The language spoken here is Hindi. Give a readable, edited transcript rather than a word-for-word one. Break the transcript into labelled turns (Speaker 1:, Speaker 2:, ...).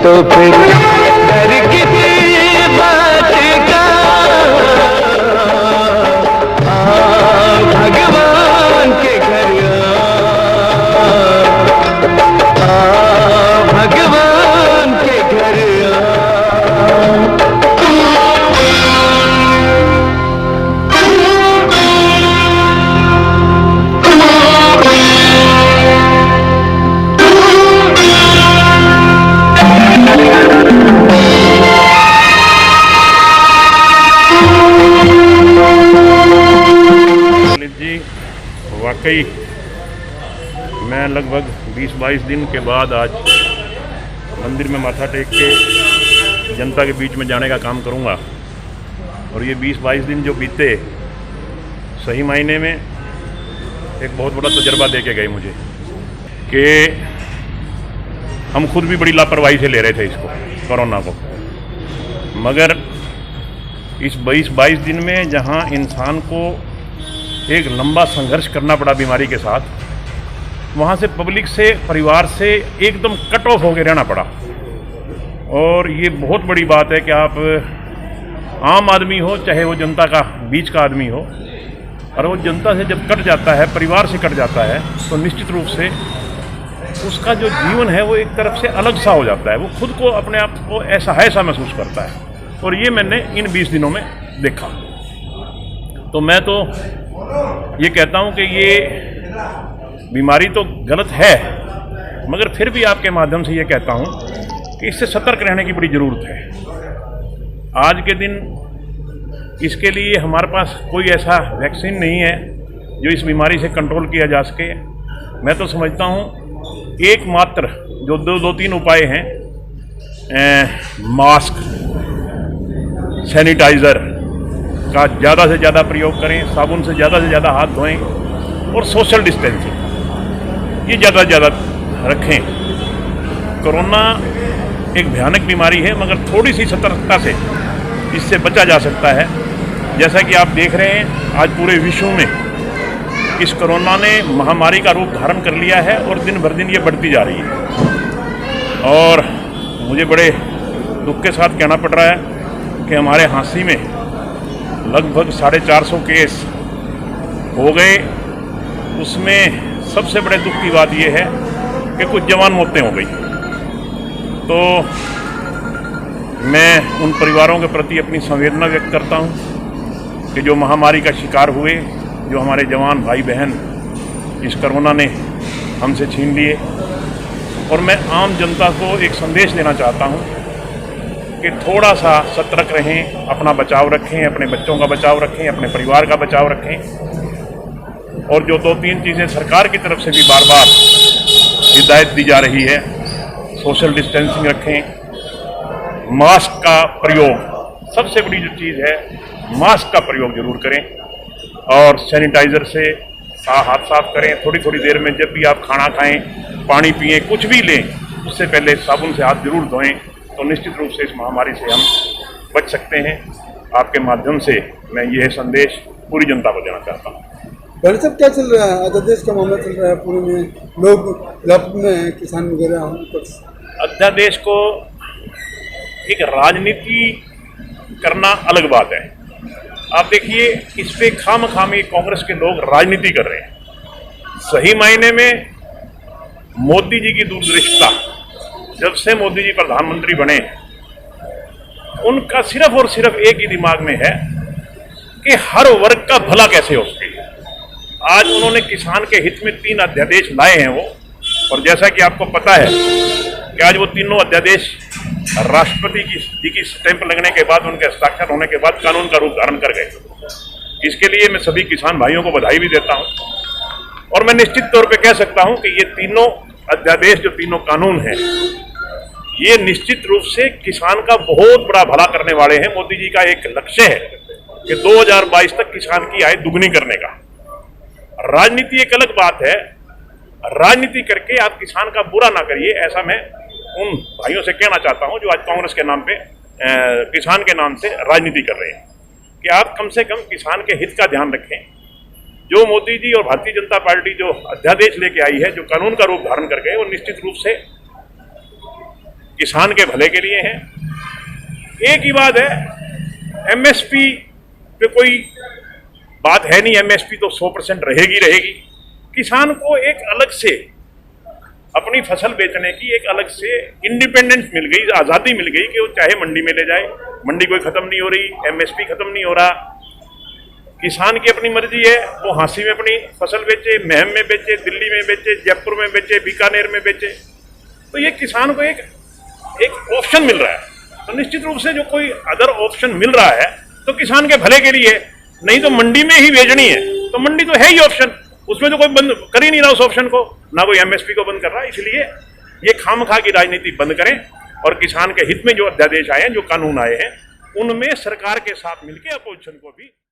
Speaker 1: तो फिर डर किसी बात का। भगवान के घर भगवान के घर
Speaker 2: जी। वाकई मैं लगभग 20-22 दिन के बाद आज मंदिर में माथा टेक के जनता के बीच में जाने का काम करूंगा। और ये 20-22 दिन जो बीते सही मायने में एक बहुत बड़ा तजर्बा दे के गए मुझे कि हम खुद भी बड़ी लापरवाही से ले रहे थे इसको, कोरोना को। मगर इस 20-22 दिन में जहां इंसान को एक लंबा संघर्ष करना पड़ा बीमारी के साथ, वहाँ से पब्लिक से, परिवार से एकदम कट ऑफ होकर रहना पड़ा। और ये बहुत बड़ी बात है कि आप आम आदमी हो, चाहे वो जनता का बीच का आदमी हो, और वो जनता से जब कट जाता है, परिवार से कट जाता है, तो निश्चित रूप से उसका जो जीवन है वो एक तरफ से अलग सा हो जाता है। वो खुद को, अपने आप को ऐसा महसूस करता है। और ये मैंने इन 20 दिनों में देखा। तो मैं तो ये कहता हूं कि ये बीमारी तो गलत है, मगर फिर भी आपके माध्यम से ये कहता हूं कि इससे सतर्क रहने की बड़ी ज़रूरत है। आज के दिन इसके लिए हमारे पास कोई ऐसा वैक्सीन नहीं है जो इस बीमारी से कंट्रोल किया जा सके। मैं तो समझता हूं एकमात्र जो दो तीन उपाय हैं, मास्क, सैनिटाइज़र का ज़्यादा से ज़्यादा प्रयोग करें, साबुन से ज़्यादा हाथ धोएं, और सोशल डिस्टेंसिंग ये ज़्यादा रखें। कोरोना एक भयानक बीमारी है, मगर थोड़ी सी सतर्कता से इससे बचा जा सकता है। जैसा कि आप देख रहे हैं आज पूरे विश्व में इस कोरोना ने महामारी का रूप धारण कर लिया है और दिन भर दिन ये बढ़ती जा रही है। और मुझे बड़े दुख के साथ कहना पड़ रहा है कि हमारे हाँसी में लगभग 450 केस हो गए। उसमें सबसे बड़े दुख की बात यह है कि कुछ जवान मौतें हो गई। तो मैं उन परिवारों के प्रति अपनी संवेदना व्यक्त करता हूं कि जो महामारी का शिकार हुए, जो हमारे जवान भाई बहन इस कोरोना ने हमसे छीन लिए। और मैं आम जनता को एक संदेश देना चाहता हूं कि थोड़ा सा सतर्क रहें, अपना बचाव रखें, अपने बच्चों का बचाव रखें, अपने परिवार का बचाव रखें। और जो 2-3 चीज़ें सरकार की तरफ से भी बार बार हिदायत दी जा रही है, सोशल डिस्टेंसिंग रखें, मास्क का प्रयोग, सबसे बड़ी जो चीज़ है मास्क का प्रयोग जरूर करें, और सैनिटाइज़र से हाथ साफ करें। थोड़ी थोड़ी देर में जब भी आप खाना खाएं, पानी पिएं, कुछ भी लें, उससे पहले साबुन से हाथ जरूर धोएं। तो निश्चित रूप से इस महामारी से हम बच सकते हैं। आपके माध्यम से मैं यह संदेश पूरी जनता को देना चाहता हूँ।
Speaker 3: भाई साहब, क्या चल रहा है? अध्यादेश का मामला चल रहा है पूरे में, लोग लाभ में, किसान वगैरह।
Speaker 2: अध्यादेश को एक राजनीति करना अलग बात है। आप देखिए, इस पे खामखामी कांग्रेस के लोग राजनीति कर रहे हैं। सही मायने में मोदी जी की दूरदृष्टता, जब से मोदी जी प्रधानमंत्री बने, उनका सिर्फ और सिर्फ एक ही दिमाग में है कि हर वर्ग का भला कैसे हो सके। आज उन्होंने किसान के हित में 3 अध्यादेश लाए हैं वो, और जैसा कि आपको पता है कि आज वो तीनों अध्यादेश राष्ट्रपति जी की स्टैंप लगने के बाद, उनके हस्ताक्षर होने के बाद कानून का रूप धारण कर गए। इसके लिए मैं सभी किसान भाइयों को बधाई भी देता हूं। और मैं निश्चित तौर पे कह सकता हूं कि ये तीनों अध्यादेश, जो तीनों कानून हैं, ये निश्चित रूप से किसान का बहुत बड़ा भला करने वाले हैं। मोदी जी का एक लक्ष्य है कि 2022 तक किसान की आय दुगनी करने का। राजनीति एक अलग बात है, राजनीति करके आप किसान का बुरा ना करिए, ऐसा मैं उन भाइयों से कहना चाहता हूं जो आज कांग्रेस के नाम पे, किसान के नाम से राजनीति कर रहे हैं, कि आप कम से कम किसान के हित का ध्यान रखें। जो मोदी जी और भारतीय जनता पार्टी जो अध्यादेश लेके आई है, जो कानून का रूप धारण कर गए, वो निश्चित रूप से किसान के भले के लिए हैं। एक ही बात है, एमएसपी पे कोई बात है नहीं, एमएसपी तो 100% रहेगी। किसान को एक अलग से अपनी फसल बेचने की एक अलग से इंडिपेंडेंस मिल गई, आज़ादी मिल गई कि वो चाहे मंडी में ले जाए, मंडी कोई ख़त्म नहीं हो रही, एमएसपी ख़त्म नहीं हो रहा। किसान की अपनी मर्जी है, वो हाँसी में अपनी फसल बेचे, महम में बेचे, दिल्ली में बेचे, जयपुर में बेचे, बीकानेर में बेचे। तो ये किसान को एक ऑप्शन मिल रहा है। तो निश्चित रूप से जो कोई अदर ऑप्शन मिल रहा है तो किसान के भले के लिए, नहीं तो मंडी में ही बेचनी है तो मंडी तो है ही ऑप्शन, उसमें तो कोई बंद कर ही नहीं रहा उस ऑप्शन को, ना कोई एमएसपी को बंद कर रहा है। इसलिए ये खामखा की राजनीति बंद करें और किसान के हित में जो अध्यादेश आए हैं, जो कानून आए हैं, उनमें सरकार के साथ मिलकर अपोजिशन को भी